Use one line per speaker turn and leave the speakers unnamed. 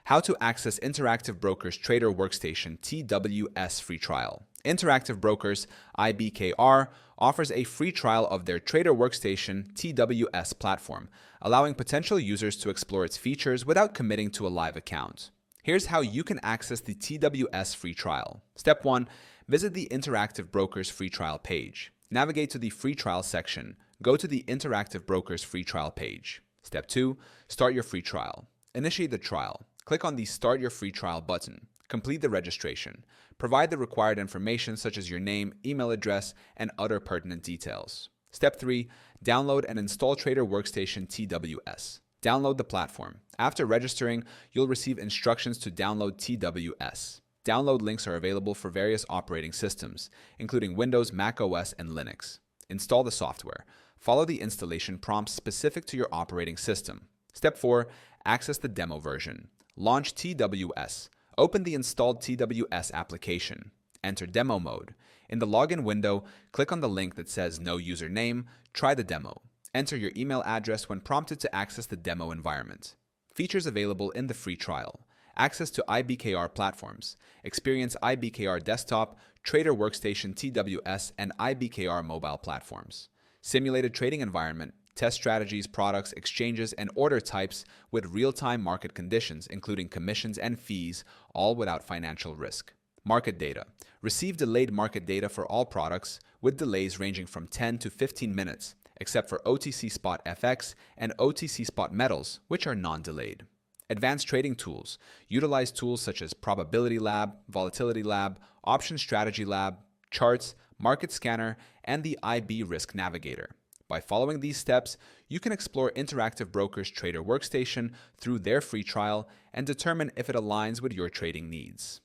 How to access Interactive Brokers Trader Workstation TWS free trial. Interactive Brokers IBKR offers a free trial of their Trader Workstation TWS platform, allowing potential users to explore its features without committing to a live account. Here's how you can access the TWS free trial. Step 1. Visit the Interactive Brokers free trial page. Navigate to the free trial section. Go to the Interactive Brokers free trial page. Step 2. Start your free trial. Initiate the trial. Click on the Start Your Free Trial button. Complete the registration. Provide the required information such as your name, email address, and other pertinent details. Step 3. Download and install Trader Workstation TWS. Download the platform. After registering, you'll receive instructions to download TWS. Download links are available for various operating systems, including Windows, Mac OS, and Linux. Install the software. Follow the installation prompts specific to your operating system. Step 4. Access the demo version. Launch TWS. Open the installed TWS application. Enter demo mode. In the login window, click on the link that says No Username. Try the demo. Enter your email address when prompted to access the demo environment. Features available in the free trial. Access to IBKR platforms. Experience IBKR Desktop, Trader Workstation TWS, and IBKR mobile platforms. Simulated trading environment. Test strategies, products, exchanges, and order types with real-time market conditions, including commissions and fees, all without financial risk. Market data. Receive delayed market data for all products, with delays ranging from 10 to 15 minutes, except for OTC Spot FX and OTC Spot Metals, which are non-delayed. Advanced trading tools. Utilize tools such as Probability Lab, Volatility Lab, Option Strategy Lab, Charts, Market Scanner, and the IB Risk Navigator. By following these steps, you can explore Interactive Brokers Trader Workstation through their free trial and determine if it aligns with your trading needs.